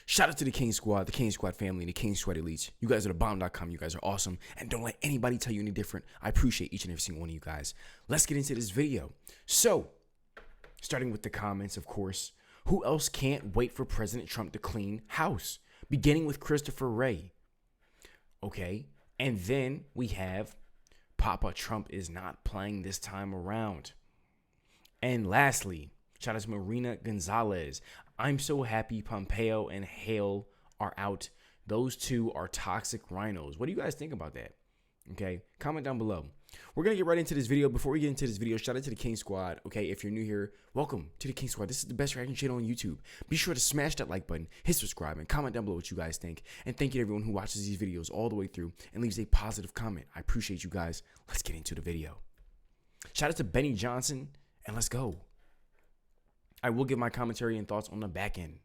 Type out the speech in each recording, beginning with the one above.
Shout out to the King Squad, the King Squad family, and the King Squad elites. You guys are the bomb.com. You guys are awesome. And don't let anybody tell you any different. I appreciate each and every single one of you guys. Let's get into this video. So, starting with the comments, of course. Who else can't wait for President Trump to clean house? Beginning with Christopher Wray. Okay. And then we have Papa Trump is not playing this time around. And lastly, shout out to Marina Gonzalez. I'm so happy Pompeo and Hale are out. Those two are toxic rhinos. What do you guys think about that? Okay, comment down below. We're going to get right into this video. Before we get into this video, shout out to the King Squad. Okay, if you're new here, welcome to the King Squad. This is the best reaction channel on YouTube. Be sure to smash that like button, hit subscribe, and comment down below what you guys think. And thank you to everyone who watches these videos all the way through and leaves a positive comment. I appreciate you guys. Let's get into the video. Shout out to Benny Johnson, and let's go. I will give my commentary and thoughts on the back end.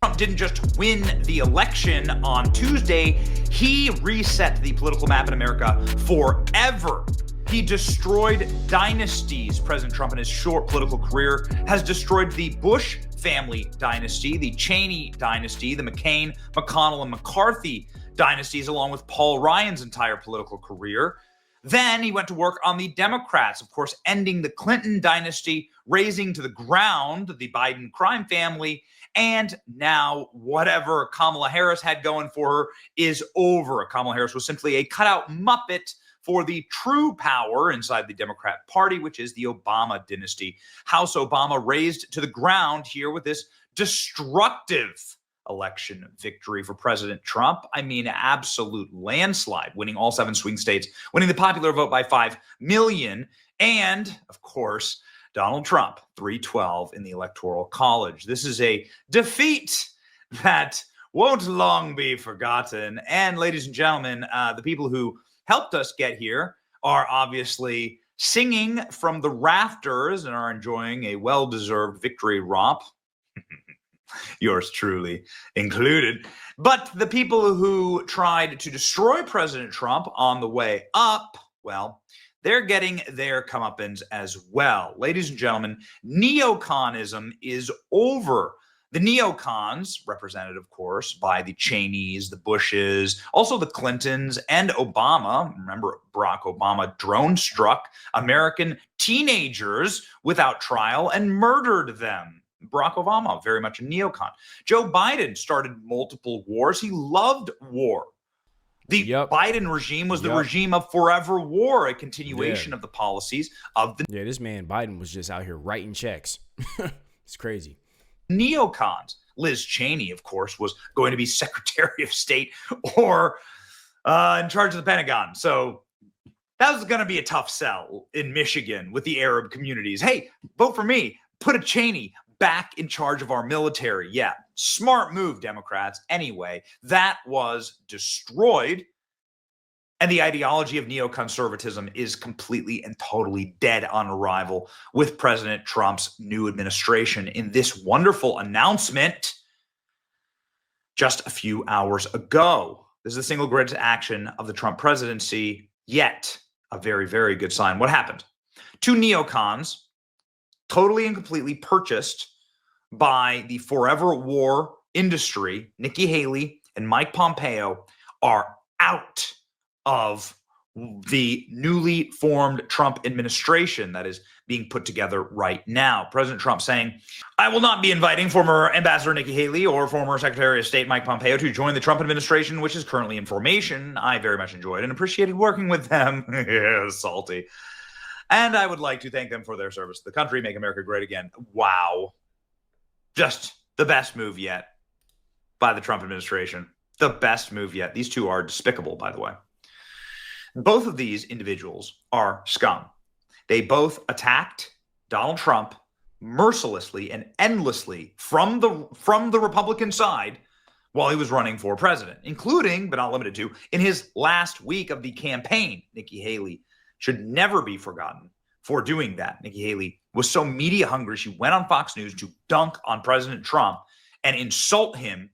Trump didn't just win the election on Tuesday, he reset the political map in America forever. He destroyed dynasties. President Trump in his short political career has destroyed the Bush family dynasty, the Cheney dynasty, the McCain, McConnell, and McCarthy dynasties, along with Paul Ryan's entire political career. Then he went to work on the Democrats, of course, ending the Clinton dynasty, razing to the ground the Biden crime family, and now whatever Kamala Harris had going for her is over. Kamala Harris was simply a cutout muppet for the true power inside the Democrat Party, which is the Obama dynasty. House Obama razed to the ground here with this destructive election victory for President Trump. I mean, absolute landslide, winning all 7 swing states, winning the popular vote by 5 million. And, of course, Donald Trump, 312 in the Electoral College. This is a defeat that won't long be forgotten. And, ladies and gentlemen, the people who helped us get here are obviously singing from the rafters and are enjoying a well-deserved victory romp. Yours truly included. But the people who tried to destroy President Trump on the way up, well, they're getting their comeuppance as well. Ladies and gentlemen, neoconism is over. The neocons, represented, of course, by the Cheneys, the Bushes, also the Clintons, and Obama. Remember, Barack Obama drone-struck American teenagers without trial and murdered them. Barack Obama, very much a neocon. Joe Biden started multiple wars. He loved war. The Biden regime was the regime of forever war, a continuation of the policies of the... Yeah, this man Biden was just out here writing checks. It's crazy. Neocons. Liz Cheney, of course, was going to be Secretary of State or in charge of the Pentagon. So that was going to be a tough sell in Michigan with the Arab communities. Hey, vote for me. Put a Cheney back in charge of our military. Yeah, smart move, Democrats. Anyway, that was destroyed. And the ideology of neoconservatism is completely and totally dead on arrival with President Trump's new administration in this wonderful announcement just a few hours ago. This is the single greatest action of the Trump presidency yet. A very, very good sign. What happened? 2 neocons, totally and completely purchased by the forever war industry, Nikki Haley and Mike Pompeo, are out of the newly formed Trump administration that is being put together right now. President Trump saying, I will not be inviting former Ambassador Nikki Haley or former Secretary of State Mike Pompeo to join the Trump administration, which is currently in formation. I very much enjoyed and appreciated working with them. Yeah, salty. And I would like to thank them for their service to the country, make America great again. Wow. Just the best move yet by the Trump administration. The best move yet. These two are despicable, by the way. Both of these individuals are scum. They both attacked Donald Trump mercilessly and endlessly from the Republican side while he was running for president, including, but not limited to, in his last week of the campaign. Nikki Haley should never be forgotten for doing that. Nikki Haley was so media hungry, she went on Fox News to dunk on President Trump and insult him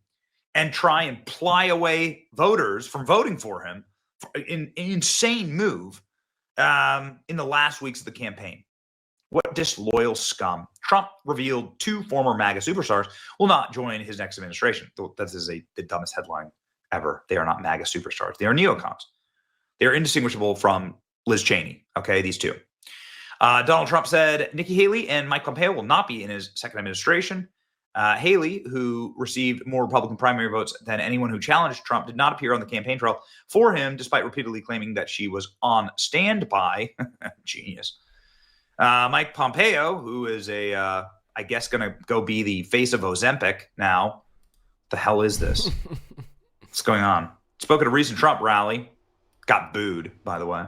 and try and ply away voters from voting for him. An insane move. in the last weeks of the campaign. What disloyal scum. Trump revealed 2 former MAGA superstars will not join his next administration. That is the dumbest headline ever. They are not MAGA superstars. They are neocons. They are indistinguishable from Liz Cheney. Okay, these 2. Donald Trump said Nikki Haley and Mike Pompeo will not be in his second administration. Haley, who received more Republican primary votes than anyone who challenged Trump, did not appear on the campaign trail for him, despite repeatedly claiming that she was on standby. Genius. Mike Pompeo, who is I guess going to go be the face of Ozempic now. What the hell is this? What's going on? Spoke at a recent Trump rally. Got booed, by the way.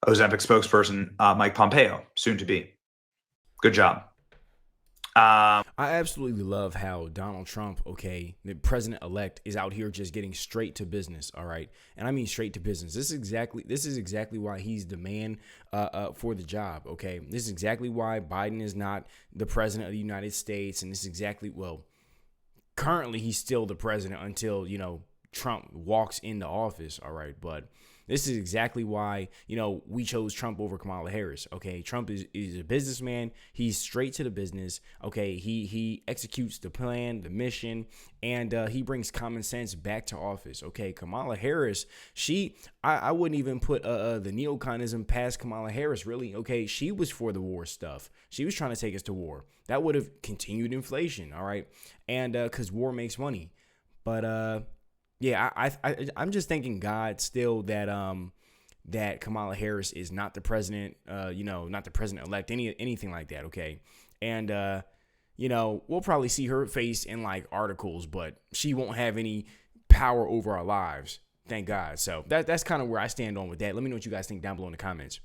Ozempic spokesperson Mike Pompeo, soon to be. Good job. I absolutely love how Donald Trump, okay, the president-elect, is out here just getting straight to business, all right? And I mean straight to business. This is exactly why he's the man for the job, okay? This is exactly why Biden is not the president of the United States, and this is exactly, well, currently he's still the president until, Trump walks into office, all right? But this is exactly why, we chose Trump over Kamala Harris. Okay, Trump is a businessman. He's straight to the business. Okay, he executes the plan, the mission, and he brings common sense back to office. Okay, Kamala Harris, I wouldn't even put the neoconism past Kamala Harris, really. Okay, she was for the war stuff. She was trying to take us to war. That would have continued inflation, all right? And because war makes money. But yeah, I'm just thanking God still that that Kamala Harris is not the president, not the president-elect, anything like that, okay? And, we'll probably see her face in, like, articles, but she won't have any power over our lives, thank God. So that's kind of where I stand on with that. Let me know what you guys think down below in the comments.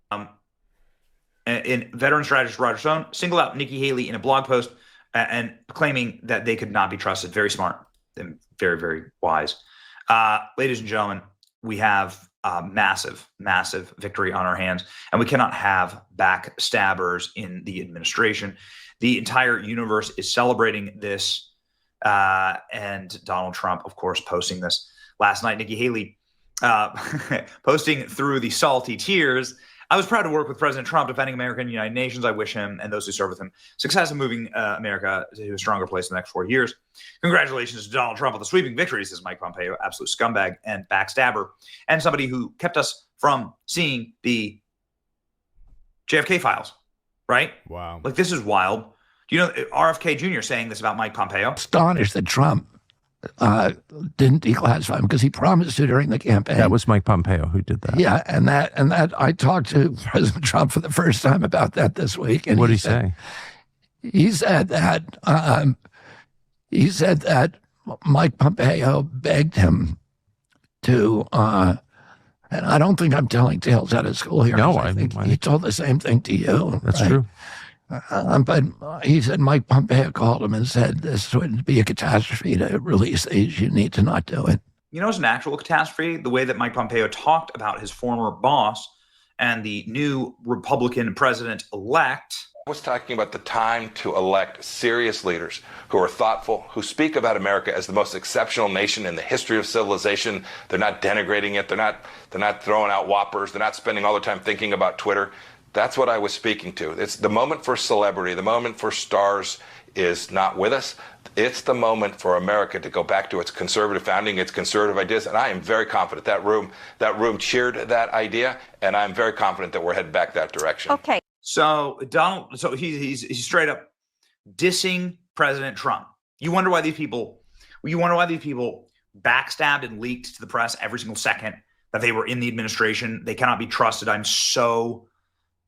And veteran strategist Roger Stone singled out Nikki Haley in a blog post and claiming that they could not be trusted. Very smart. And very, very wise. Ladies and gentlemen, we have a massive, massive victory on our hands, and we cannot have backstabbers in the administration. The entire universe is celebrating this, and Donald Trump, of course, posting this last night. Nikki Haley posting through the salty tears. I was proud to work with President Trump defending America and the United Nations. I wish him and those who serve with him success in moving America to a stronger place in the next 4 years. Congratulations to Donald Trump on the sweeping victories, says Mike Pompeo, absolute scumbag and backstabber, and somebody who kept us from seeing the JFK files, right? Wow. Like, this is wild. Do you know RFK Jr. saying this about Mike Pompeo? Astonished that Trump didn't declassify him because he promised to during the campaign. That was Mike Pompeo who did that. Yeah, and that I talked to President Trump for the first time about that this week. And what did he say? He said that Mike Pompeo begged him to, and I don't think I'm telling tales out of school here. No, I think he told the same thing to you. That's right? true. But he said Mike Pompeo called him and said this would be a catastrophe to release these. You need to not do it. You know, it's an actual catastrophe, the way that Mike Pompeo talked about his former boss and the new Republican president-elect. I was talking about the time to elect serious leaders who are thoughtful, who speak about America as the most exceptional nation in the history of civilization. They're not denigrating it. They're not throwing out whoppers. They're not spending all their time thinking about Twitter. That's what I was speaking to. It's the moment for celebrity, the moment for stars is not with us. It's the moment for America to go back to its conservative founding, its conservative ideas. And I am very confident that room cheered that idea. And I'm very confident that we're headed back that direction. Okay. So Donald, he's straight up dissing President Trump. You wonder why these people backstabbed and leaked to the press every single second that they were in the administration. They cannot be trusted. I'm so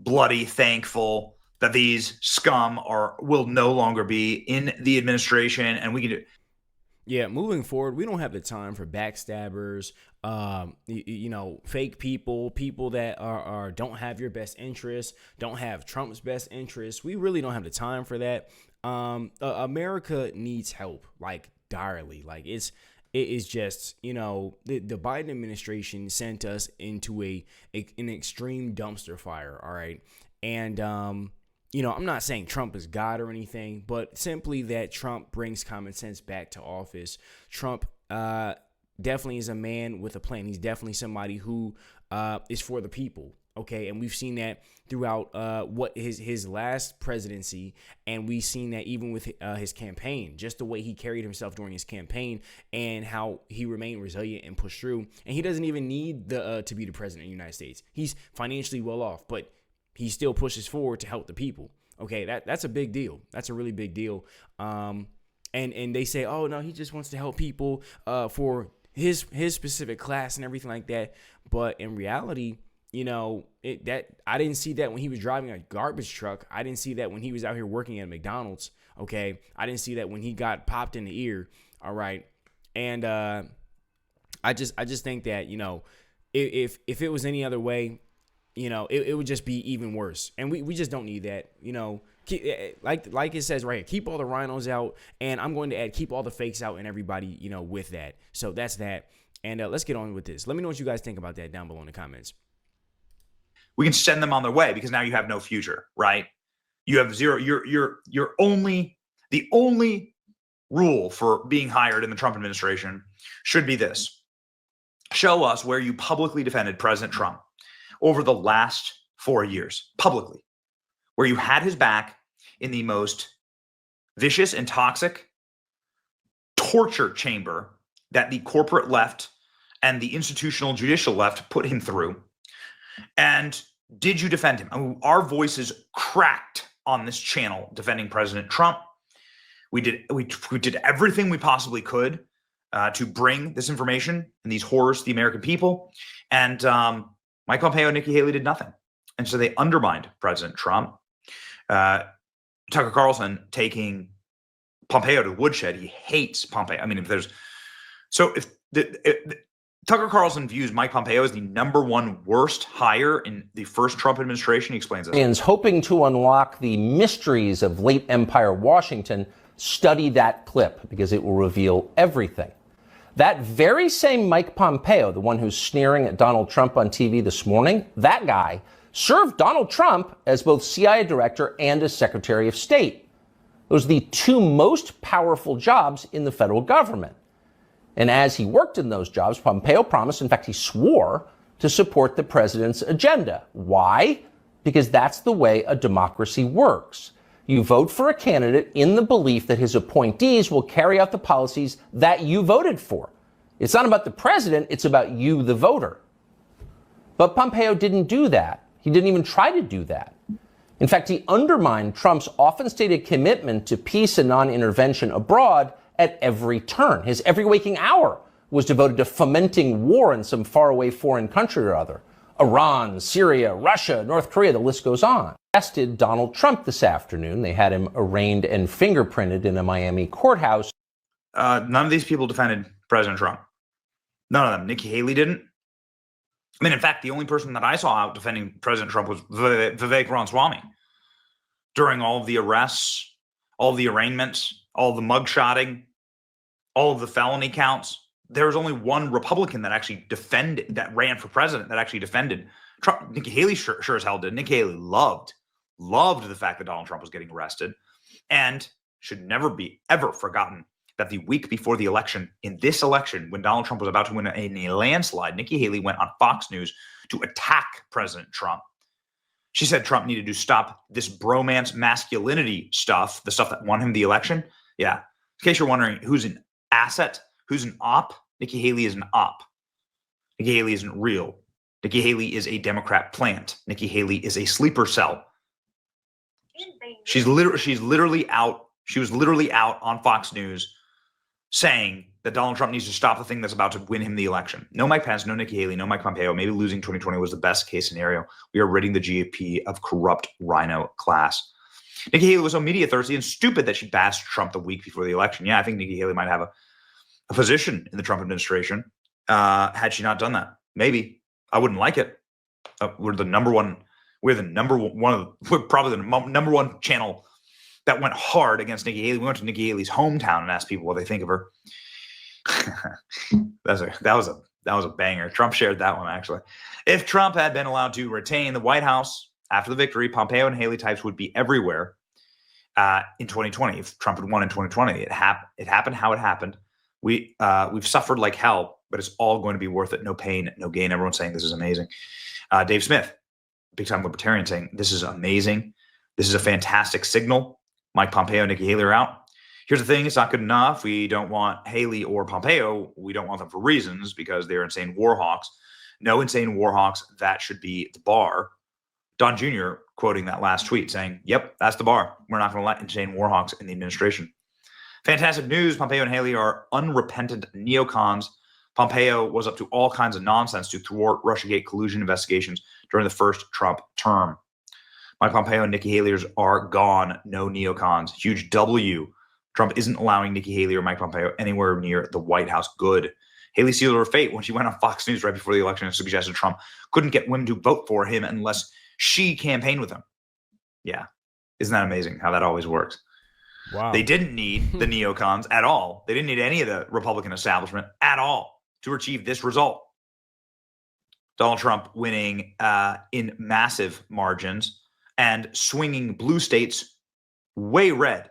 bloody thankful that these scum will no longer be in the administration, and we can do. Yeah, moving forward, we don't have the time for backstabbers, fake people that don't have your best interests, don't have Trump's best interests. We really don't have the time for that. America needs help, like, direly. Like, it is just, the Biden administration sent us into an extreme dumpster fire, all right? And, I'm not saying Trump is God or anything, but simply that Trump brings common sense back to office. Trump definitely is a man with a plan. He's definitely somebody who is for the people. Okay, and we've seen that throughout what his last presidency, and we've seen that even with his campaign, just the way he carried himself during his campaign and how he remained resilient and pushed through. And he doesn't even need to be the president of the United States. He's financially well off, but he still pushes forward to help the people. Okay, that's a big deal. That's a really big deal. And they say, oh no, he just wants to help people for his specific class and everything like that. But in reality, you know, I didn't see that when he was driving a garbage truck. I didn't see that when he was out here working at McDonald's. Okay, I didn't see that when he got popped in the ear. All right, and I just think that, you know, if it was any other way, you know, it would just be even worse. And we just don't need that. You know, like it says right here, keep all the rhinos out, and I'm going to add keep all the fakes out and everybody, you know, with that. So that's that. And let's get on with this. Let me know what you guys think about that down below in the comments. We can send them on their way because now you have no future, right? You have zero. You're only, the only rule for being hired in the Trump administration should be this: show us where you publicly defended President Trump over the last 4 years, publicly, where you had his back in the most vicious and toxic torture chamber that the corporate left and the institutional judicial left put him through. And did you defend him? I mean, our voices cracked on this channel defending President Trump. We did everything we possibly could to bring this information and these horrors to the American people. And Mike Pompeo and Nikki Haley did nothing. And so they undermined President Trump. Tucker Carlson taking Pompeo to the woodshed. He hates Pompeo. I mean, if Tucker Carlson views Mike Pompeo as the #1 worst hire in the first Trump administration. He explains this. Hoping to unlock the mysteries of late Empire Washington, study that clip because it will reveal everything. That very same Mike Pompeo, the one who's sneering at Donald Trump on TV this morning, that guy served Donald Trump as both CIA director and as Secretary of State. Those are the two most powerful jobs in the federal government. And as he worked in those jobs, Pompeo promised, in fact, he swore to support the president's agenda. Why? Because that's the way a democracy works. You vote for a candidate in the belief that his appointees will carry out the policies that you voted for. It's not about the president, it's about you, the voter. But Pompeo didn't do that. He didn't even try to do that. In fact, he undermined Trump's often stated commitment to peace and non-intervention abroad at every turn. His every waking hour was devoted to fomenting war in some faraway foreign country or other. Iran, Syria, Russia, North Korea, the list goes on. Arrested Donald Trump this afternoon. They had him arraigned and fingerprinted in a Miami courthouse. None of these people defended President Trump. None of them. Nikki Haley didn't. I mean, in fact, the only person that I saw out defending President Trump was Vivek Ram Swami. During all of the arrests, all of the arraignments, all of the mugshotting, all of the felony counts, there was only one Republican that actually that ran for president, that actually defended Trump. Nikki Haley sure as hell did. Nikki Haley loved the fact that Donald Trump was getting arrested, and should never be ever forgotten that the week before the election, in this election, when Donald Trump was about to win in a landslide, Nikki Haley went on Fox News to attack President Trump. She said Trump needed to stop this bromance masculinity stuff, the stuff that won him the election. Yeah. In case you're wondering who's an asset, who's an op, Nikki Haley is an op. Nikki Haley isn't real. Nikki Haley is a Democrat plant. Nikki Haley is a sleeper cell. She's literally out. She was literally out on Fox News saying that Donald Trump needs to stop the thing that's about to win him the election. No Mike Pence, no Nikki Haley, no Mike Pompeo. Maybe losing 2020 was the best case scenario. We are ridding the GOP of corrupt rhino class. Nikki Haley was so media thirsty and stupid that she bashed Trump the week before the election. Yeah, I think Nikki Haley might have a position in the Trump administration had she not done that. Maybe. I wouldn't like it. We're probably the number one channel that went hard against Nikki Haley. We went to Nikki Haley's hometown and asked people what they think of her. that was a banger. Trump shared that one, actually. If Trump had been allowed to retain the White House after the victory, Pompeo and Haley types would be everywhere in 2020. If Trump had won in 2020, it happened how it happened. We've suffered like hell but it's all going to be worth it. No pain, no gain. Everyone's saying this is amazing. Dave Smith, big time libertarian, saying this is amazing. This is a fantastic signal. Mike Pompeo, Nikki Haley are out. Here's the thing. It's not good enough. We don't want Haley or Pompeo. We don't want them for reasons because they're insane war hawks. No insane war hawks. That should be the bar. Don Jr. quoting that last tweet saying, yep, that's the bar. We're not going to let insane war hawks in the administration. Fantastic news. Pompeo and Haley are unrepentant neocons. Pompeo was up to all kinds of nonsense to thwart Russiagate collusion investigations during the first Trump term. Mike Pompeo and Nikki Haley are gone. No neocons. Huge W. Trump isn't allowing Nikki Haley or Mike Pompeo anywhere near the White House. Good. Haley sealed her fate when she went on Fox News right before the election and suggested Trump couldn't get women to vote for him unless she campaigned with him. Yeah. Isn't that amazing how that always works? Wow. They didn't need the neocons at all. They didn't need any of the Republican establishment at all to achieve this result. Donald Trump winning in massive margins and swinging blue states way red.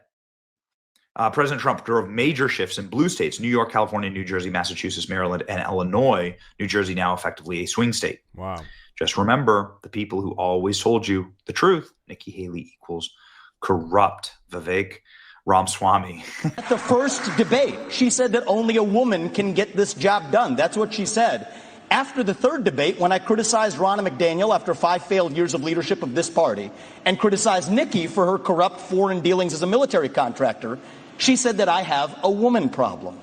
President Trump drove major shifts in blue states: New York, California, New Jersey, Massachusetts, Maryland, and Illinois. New Jersey now effectively a swing state. Wow. Just remember the people who always told you the truth. Nikki Haley equals corrupt. Vivek Ramswamy. At the first debate, she said that only a woman can get this job done. That's what she said. After the third debate, when I criticized Ronna McDaniel after 5 failed years of leadership of this party and criticized Nikki for her corrupt foreign dealings as a military contractor, she said that I have a woman problem.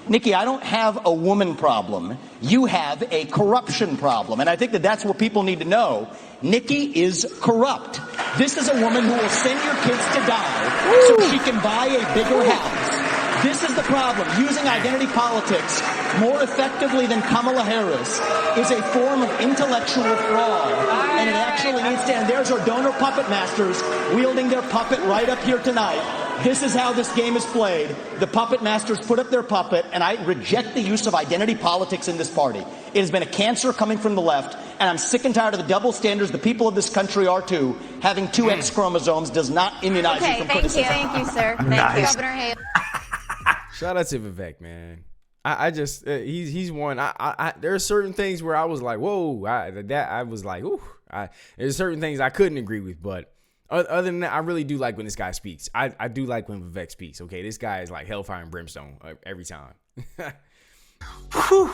Nikki, I don't have a woman problem. You have a corruption problem. And I think that that's what people need to know. Nikki is corrupt. This is a woman who will send your kids to die so she can buy a bigger house. This is the problem. Using identity politics more effectively than Kamala Harris is a form of intellectual fraud. And it actually needs to end. There's our donor puppet masters wielding their puppet right up here tonight. This is how this game is played. The puppet masters put up their puppet, and I reject the use of identity politics in this party. It has been a cancer coming from the left, and I'm sick and tired of the double standards the people of this country are too. Having 2 X chromosomes does not immunize you from criticism. Thank you, sir. Thank you, Governor Haley. Shout out to Vivek, man. I just he's one. There are certain things where I was like, whoa, I was like, ooh. There's certain things I couldn't agree with, but other than that, I really do like when this guy speaks. I do like when Vivek speaks. Okay, this guy is like hellfire and brimstone every time. Whew.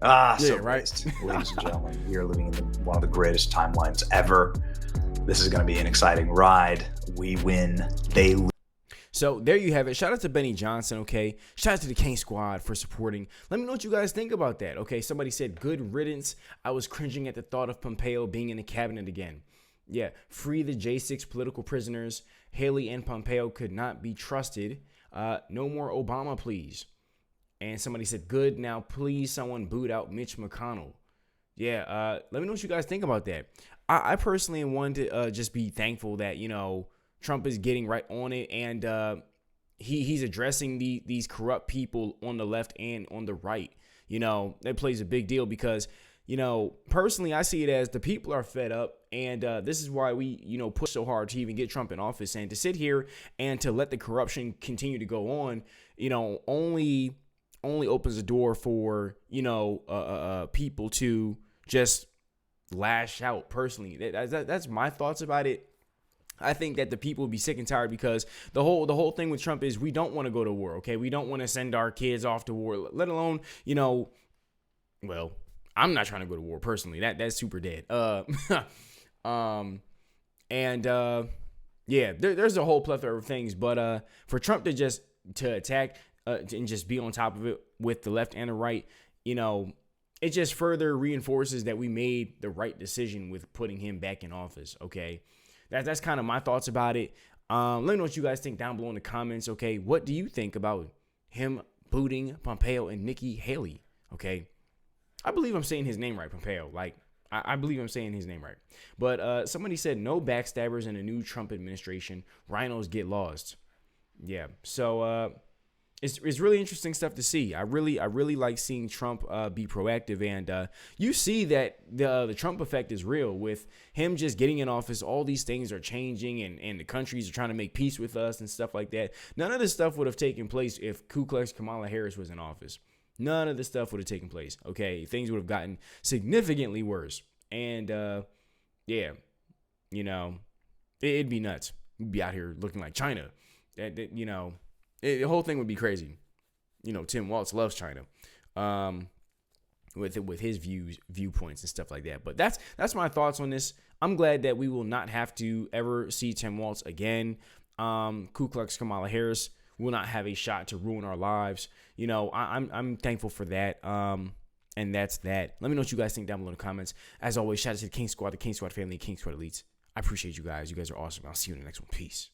Yeah, So right. based, ladies and gentlemen, we are living in one of the greatest timelines ever. This is going to be an exciting ride. We win, they lose. So there you have it. Shout out to Benny Johnson, okay? Shout out to the King Squad for supporting. Let me know what you guys think about that, okay? Somebody said, good riddance. I was cringing at the thought of Pompeo being in the cabinet again. Yeah, free the J6 political prisoners. Haley and Pompeo could not be trusted. No more Obama, please. And somebody said, good, now please someone boot out Mitch McConnell. Yeah, let me know what you guys think about that. I personally want to just be thankful that, you know, Trump is getting right on it, and he's addressing these corrupt people on the left and on the right. You know, that plays a big deal because, you know, personally, I see it as the people are fed up, and this is why we, you know, push so hard to even get Trump in office, and to sit here and to let the corruption continue to go on, you know, only opens the door for, you know, people to just lash out. Personally, that's my thoughts about it. I think that the people will be sick and tired because the whole thing with Trump is we don't want to go to war. Okay, we don't want to send our kids off to war, let alone, you know, well, I'm not trying to go to war personally. That's super dead. Yeah, there's a whole plethora of things, but for Trump to attack and just be on top of it with the left and the right, you know, it just further reinforces that we made the right decision with putting him back in office. Okay. That's kind of my thoughts about it. Let me know what you guys think down below in the comments. Okay, what do you think about him booting Pompeo and Nikki Haley? Okay, I believe I'm saying his name right, Pompeo. Like, I believe I'm saying his name right. But somebody said no backstabbers in a new Trump administration. Rhinos get lost. Yeah, so it's really interesting stuff to see. I really like seeing Trump be proactive, and you see that the Trump effect is real with him just getting in office. All these things are changing, and the countries are trying to make peace with us and stuff like that. None of this stuff would have taken place if Ku Klux Kamala Harris was in office. None of this stuff would have taken place. Okay, things would have gotten significantly worse. And yeah, you know, it'd be nuts. We'd be out here looking like China. You know, the whole thing would be crazy. You know, Tim Walz loves China, with his viewpoints and stuff like that. But that's my thoughts on this. I'm glad that we will not have to ever see Tim Walz again. Ku Klux Kamala Harris will not have a shot to ruin our lives. You know, I'm thankful for that. And that's that. Let me know what you guys think down below in the comments. As always, shout out to the King Squad, the King Squad family, King Squad Elites. I appreciate you guys. You guys are awesome. I'll see you in the next one. Peace.